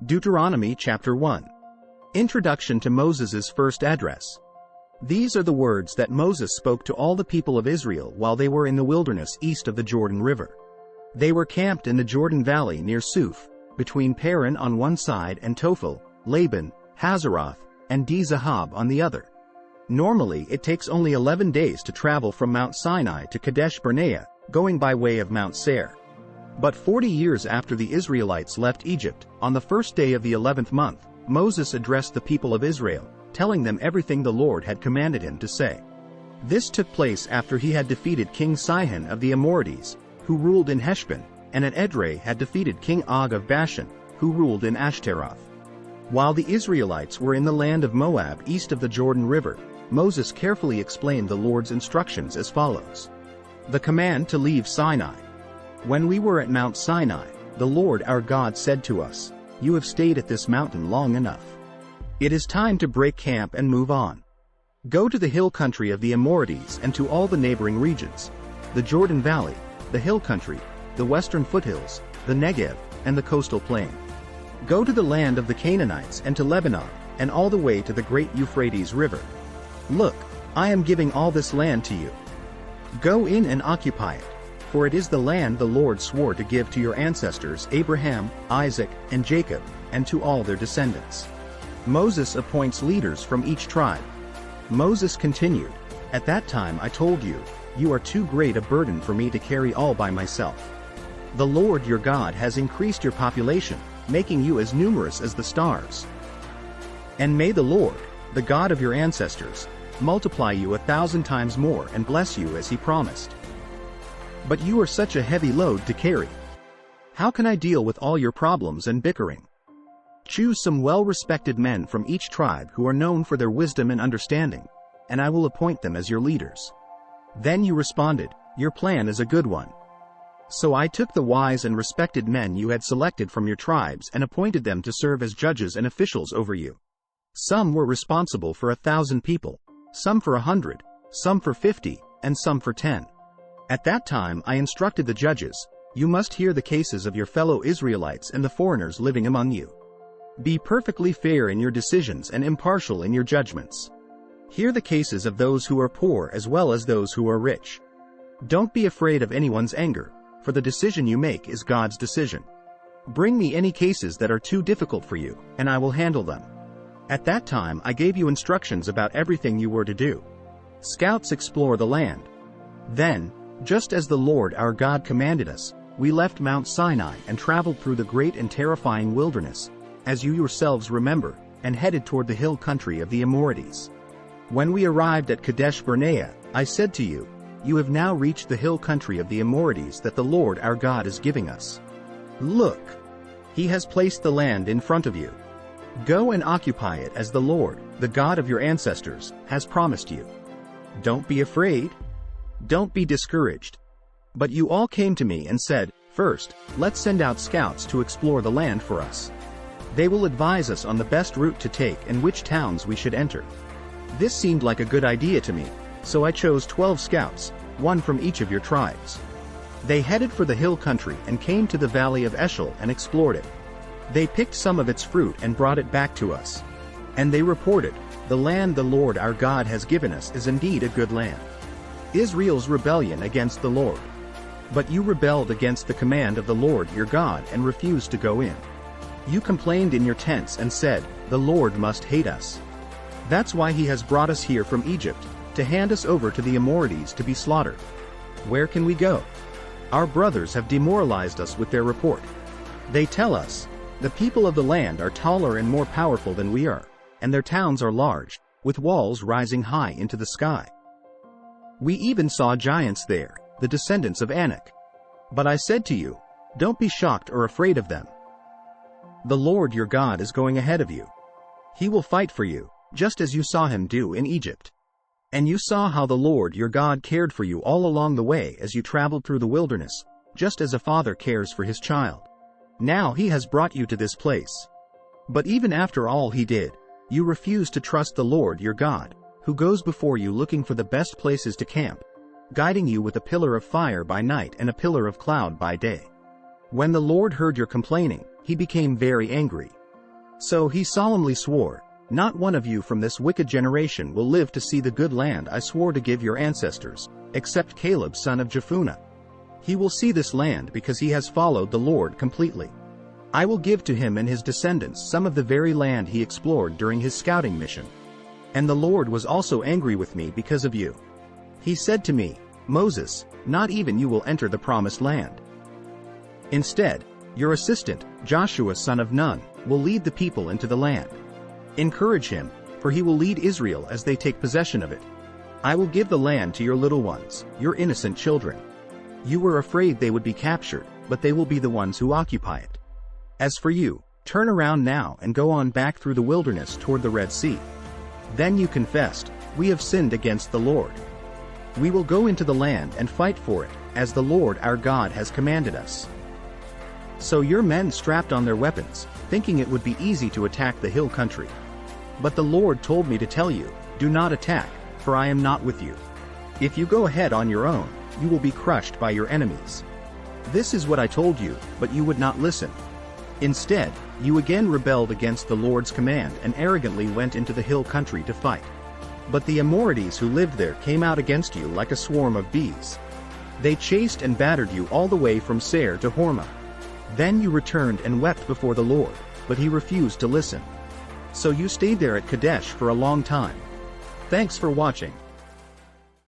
Deuteronomy chapter 1. Introduction to Moses' first address. These are the words that Moses spoke to all the people of Israel while they were in the wilderness east of the Jordan River. They were camped in the Jordan Valley near Suf, between Paran on one side and Tophel, Laban, Hazeroth, and Di-Zahab on the other. Normally it takes only 11 days to travel from Mount Sinai to Kadesh Barnea, going by way of Mount Seir. But 40 years after the Israelites left Egypt, on the first day of the 11th month, Moses addressed the people of Israel, telling them everything the Lord had commanded him to say. This took place after he had defeated King Sihon of the Amorites, who ruled in Heshbon, and at Edrei had defeated King Og of Bashan, who ruled in Ashtaroth. While the Israelites were in the land of Moab east of the Jordan River, Moses carefully explained the Lord's instructions as follows. The command to leave Sinai. When we were at Mount Sinai, the Lord our God said to us, "You have stayed at this mountain long enough. It is time to break camp and move on. Go to the hill country of the Amorites and to all the neighboring regions, the Jordan Valley, the hill country, the western foothills, the Negev, and the coastal plain. Go to the land of the Canaanites and to Lebanon, and all the way to the great Euphrates River. Look, I am giving all this land to you. Go in and occupy it, for it is the land the Lord swore to give to your ancestors Abraham, Isaac, and Jacob, and to all their descendants." Moses appoints leaders from each tribe. Moses continued, "At that time I told you, you are too great a burden for me to carry all by myself. The Lord your God has increased your population, making you as numerous as the stars. And may the Lord, the God of your ancestors, multiply you 1,000 times more and bless you as he promised. But you are such a heavy load to carry. How can I deal with all your problems and bickering? Choose some well-respected men from each tribe who are known for their wisdom and understanding, and I will appoint them as your leaders." Then you responded, "Your plan is a good one." So I took the wise and respected men you had selected from your tribes and appointed them to serve as judges and officials over you. Some were responsible for 1,000 people, some for 100, some for 50, and some for 10. At that time I instructed the judges, "You must hear the cases of your fellow Israelites and the foreigners living among you. Be perfectly fair in your decisions and impartial in your judgments. Hear the cases of those who are poor as well as those who are rich. Don't be afraid of anyone's anger, for the decision you make is God's decision. Bring me any cases that are too difficult for you, and I will handle them." At that time I gave you instructions about everything you were to do. Scouts explore the land. Then, just as the Lord our God commanded us, we left Mount Sinai and traveled through the great and terrifying wilderness, as you yourselves remember, and headed toward the hill country of the Amorites. When we arrived at Kadesh Barnea, I said to you, "You have now reached the hill country of the Amorites that the Lord our God is giving us. Look, he has placed the land in front of you. Go and occupy it as the Lord, the God of your ancestors, has promised you. Don't be afraid. Don't be discouraged." But you all came to me and said, "First, let's send out scouts to explore the land for us. They will advise us on the best route to take and which towns we should enter." This seemed like a good idea to me, so I chose 12 scouts, one from each of your tribes. They headed for the hill country and came to the valley of Eshel and explored it. They picked some of its fruit and brought it back to us. And they reported, "The land the Lord our God has given us is indeed a good land." Israel's rebellion against the Lord. But you rebelled against the command of the Lord your God and refused to go in. You complained in your tents and said, "The Lord must hate us. That's why he has brought us here from Egypt, to hand us over to the Amorites to be slaughtered. Where can we go? Our brothers have demoralized us with their report. They tell us, 'The people of the land are taller and more powerful than we are, and their towns are large, with walls rising high into the sky. We even saw giants there, the descendants of Anak.' But I said to you, 'Don't be shocked or afraid of them. The Lord your God is going ahead of you. He will fight for you, just as you saw him do in Egypt. And you saw how the Lord your God cared for you all along the way as you traveled through the wilderness, just as a father cares for his child. Now he has brought you to this place. But even after all he did, you refused to trust the Lord your God, who goes before you looking for the best places to camp, guiding you with a pillar of fire by night and a pillar of cloud by day. When the Lord heard your complaining, he became very angry. So he solemnly swore, "Not one of you from this wicked generation will live to see the good land I swore to give your ancestors, except Caleb son of Jephunneh. He will see this land because he has followed the Lord completely. I will give to him and his descendants some of the very land he explored during his scouting mission. And the Lord was also angry with me because of you. He said to me, 'Moses, not even you will enter the promised land. Instead, your assistant, Joshua son of Nun, will lead the people into the land. Encourage him, for he will lead Israel as they take possession of it. I will give the land to your little ones, your innocent children. You were afraid they would be captured, but they will be the ones who occupy it. As for you, turn around now and go on back through the wilderness toward the Red Sea.' Then you confessed, 'We have sinned against the Lord. We will go into the land and fight for it, as the Lord our God has commanded us.' So your men strapped on their weapons, thinking it would be easy to attack the hill country. But the Lord told me to tell you, 'Do not attack, for I am not with you. If you go ahead on your own, you will be crushed by your enemies.' This is what I told you, but you would not listen. Instead, you again rebelled against the Lord's command and arrogantly went into the hill country to fight. But the Amorites who lived there came out against you like a swarm of bees. They chased and battered you all the way from Seir to Hormah. Then you returned and wept before the Lord, but he refused to listen. So you stayed there at Kadesh for a long time. Thanks for watching.